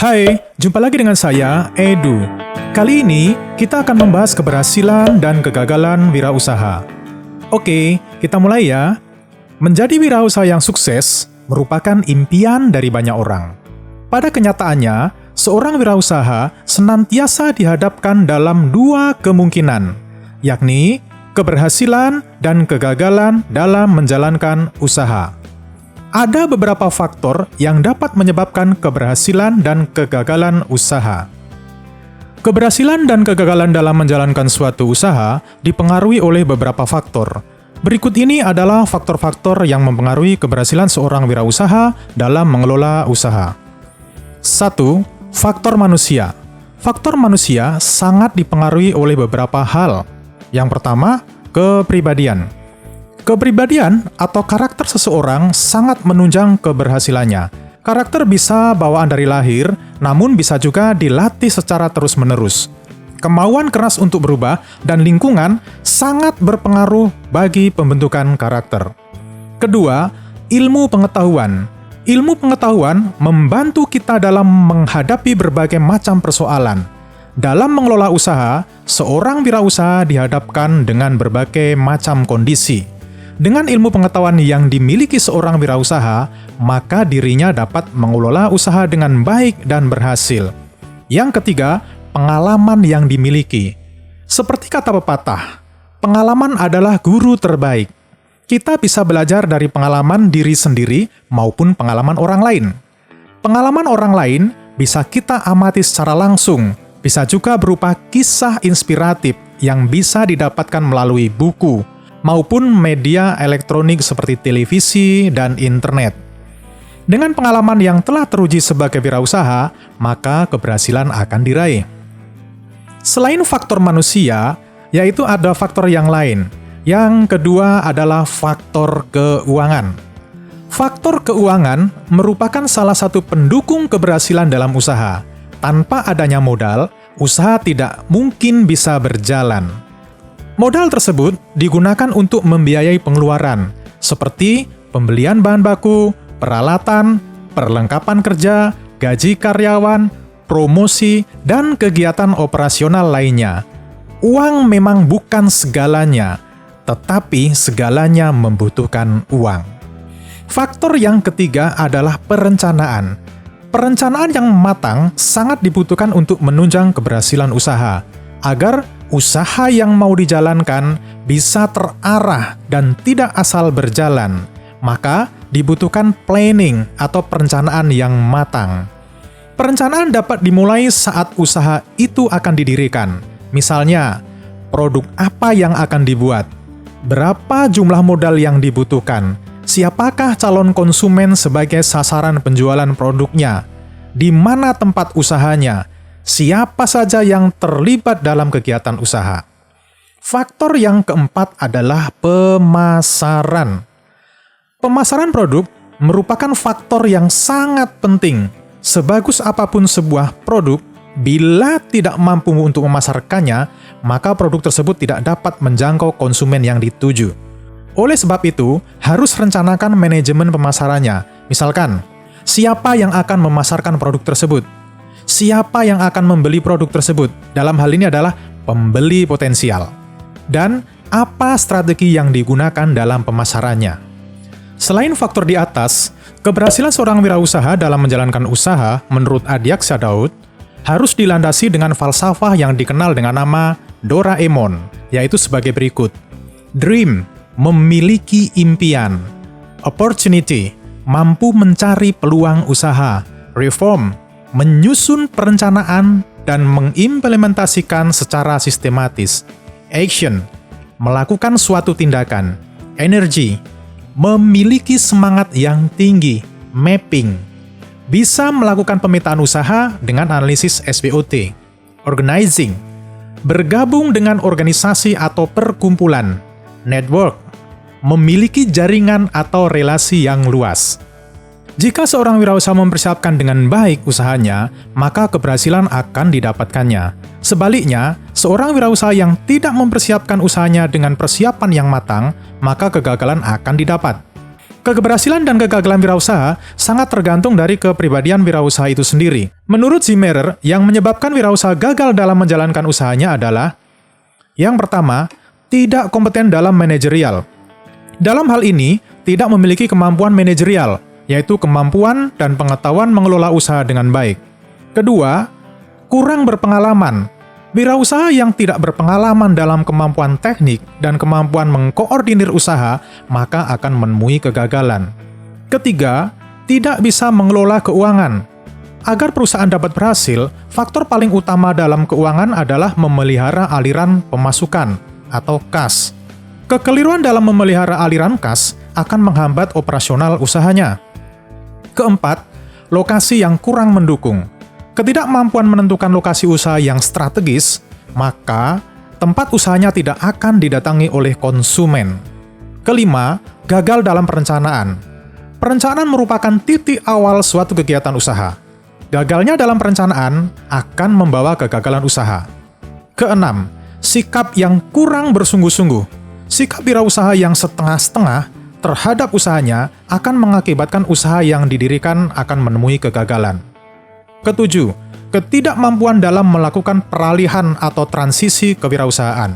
Hai, jumpa lagi dengan saya, Edu. Kali ini, kita akan membahas keberhasilan dan kegagalan wirausaha. Oke, kita mulai ya. Menjadi wirausaha yang sukses merupakan impian dari banyak orang. Pada kenyataannya, seorang wirausaha senantiasa dihadapkan dalam dua kemungkinan, yakni keberhasilan dan kegagalan dalam menjalankan usaha. Ada beberapa faktor yang dapat menyebabkan keberhasilan dan kegagalan usaha. Keberhasilan dan kegagalan dalam menjalankan suatu usaha dipengaruhi oleh beberapa faktor. Berikut ini adalah faktor-faktor yang mempengaruhi keberhasilan seorang wirausaha dalam mengelola usaha. 1. Faktor manusia. Faktor manusia sangat dipengaruhi oleh beberapa hal. Yang pertama, kepribadian. Kepribadian atau karakter seseorang sangat menunjang keberhasilannya. Karakter bisa bawaan dari lahir, namun bisa juga dilatih secara terus-menerus. Kemauan keras untuk berubah dan lingkungan sangat berpengaruh bagi pembentukan karakter. Kedua, ilmu pengetahuan. Ilmu pengetahuan membantu kita dalam menghadapi berbagai macam persoalan. Dalam mengelola usaha, seorang wirausaha dihadapkan dengan berbagai macam kondisi. Dengan ilmu pengetahuan yang dimiliki seorang wirausaha, maka dirinya dapat mengelola usaha dengan baik dan berhasil. Yang ketiga, pengalaman yang dimiliki. Seperti kata pepatah, pengalaman adalah guru terbaik. Kita bisa belajar dari pengalaman diri sendiri maupun pengalaman orang lain. Pengalaman orang lain bisa kita amati secara langsung, bisa juga berupa kisah inspiratif yang bisa didapatkan melalui buku, maupun media elektronik seperti televisi dan internet. Dengan pengalaman yang telah teruji sebagai wirausaha, maka keberhasilan akan diraih. Selain faktor manusia, yaitu ada faktor yang lain. Yang kedua adalah faktor keuangan. Faktor keuangan merupakan salah satu pendukung keberhasilan dalam usaha. Tanpa adanya modal, usaha tidak mungkin bisa berjalan. Modal tersebut digunakan untuk membiayai pengeluaran, seperti pembelian bahan baku, peralatan, perlengkapan kerja, gaji karyawan, promosi, dan kegiatan operasional lainnya. Uang memang bukan segalanya, tetapi segalanya membutuhkan uang. Faktor yang ketiga adalah perencanaan. Perencanaan yang matang sangat dibutuhkan untuk menunjang keberhasilan usaha, agar usaha yang mau dijalankan bisa terarah dan tidak asal berjalan. Maka dibutuhkan planning atau perencanaan yang matang. Perencanaan dapat dimulai saat usaha itu akan didirikan. Misalnya, produk apa yang akan dibuat, berapa jumlah modal yang dibutuhkan, siapakah calon konsumen sebagai sasaran penjualan produknya, di mana tempat usahanya, siapa saja yang terlibat dalam kegiatan usaha. Faktor yang keempat adalah pemasaran. Pemasaran produk merupakan faktor yang sangat penting. Sebagus apapun sebuah produk, bila tidak mampu untuk memasarkannya, maka produk tersebut tidak dapat menjangkau konsumen yang dituju. Oleh sebab itu, harus rencanakan manajemen pemasarannya. Misalkan, siapa yang akan memasarkan produk tersebut? Siapa yang akan membeli produk tersebut? Dalam hal ini adalah pembeli potensial. Dan apa strategi yang digunakan dalam pemasarannya? Selain faktor di atas, keberhasilan seorang wirausaha dalam menjalankan usaha, menurut Adyaksa Daud, harus dilandasi dengan falsafah yang dikenal dengan nama Doraemon, yaitu sebagai berikut. Dream, memiliki impian. Opportunity, mampu mencari peluang usaha. Reform, menyusun perencanaan dan mengimplementasikan secara sistematis. Action, melakukan suatu tindakan. Energy, memiliki semangat yang tinggi. Mapping, bisa melakukan pemetaan usaha dengan analisis SWOT. Organizing, bergabung dengan organisasi atau perkumpulan. Network, memiliki jaringan atau relasi yang luas. Jika seorang wirausaha mempersiapkan dengan baik usahanya, maka keberhasilan akan didapatkannya. Sebaliknya, seorang wirausaha yang tidak mempersiapkan usahanya dengan persiapan yang matang, maka kegagalan akan didapat. Keberhasilan dan kegagalan wirausaha sangat tergantung dari kepribadian wirausaha itu sendiri. Menurut Zimmerer, yang menyebabkan wirausaha gagal dalam menjalankan usahanya adalah: yang pertama, tidak kompeten dalam manajerial. Dalam hal ini, tidak memiliki kemampuan manajerial, yaitu kemampuan dan pengetahuan mengelola usaha dengan baik. Kedua, kurang berpengalaman. Wirausaha yang tidak berpengalaman dalam kemampuan teknik dan kemampuan mengkoordinir usaha, maka akan menemui kegagalan. Ketiga, tidak bisa mengelola keuangan. Agar perusahaan dapat berhasil, faktor paling utama dalam keuangan adalah memelihara aliran pemasukan atau kas. Kekeliruan dalam memelihara aliran kas akan menghambat operasional usahanya. Keempat, lokasi yang kurang mendukung. Ketidakmampuan menentukan lokasi usaha yang strategis, maka tempat usahanya tidak akan didatangi oleh konsumen. Kelima, gagal dalam perencanaan. Perencanaan merupakan titik awal suatu kegiatan usaha. Gagalnya dalam perencanaan akan membawa kegagalan usaha. Keenam, sikap yang kurang bersungguh-sungguh. Sikap wirausaha yang setengah-setengah terhadap usahanya akan mengakibatkan usaha yang didirikan akan menemui kegagalan. Ketujuh, ketidakmampuan dalam melakukan peralihan atau transisi kewirausahaan.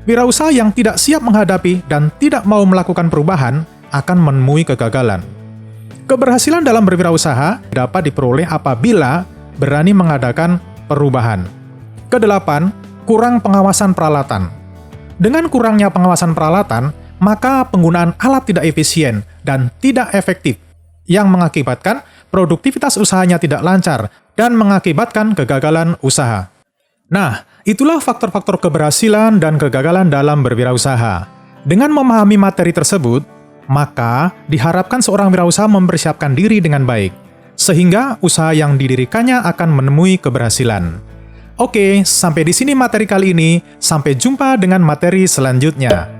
Wirausaha yang tidak siap menghadapi dan tidak mau melakukan perubahan akan menemui kegagalan. Keberhasilan dalam berwirausaha dapat diperoleh apabila berani mengadakan perubahan. Kedelapan, kurang pengawasan peralatan. Dengan kurangnya pengawasan peralatan, maka penggunaan alat tidak efisien dan tidak efektif, yang mengakibatkan produktivitas usahanya tidak lancar dan mengakibatkan kegagalan usaha. Nah, itulah faktor-faktor keberhasilan dan kegagalan dalam berwirausaha. Dengan memahami materi tersebut, maka diharapkan seorang wirausaha mempersiapkan diri dengan baik, sehingga usaha yang didirikannya akan menemui keberhasilan. Oke, sampai di sini materi kali ini. Sampai jumpa dengan materi selanjutnya.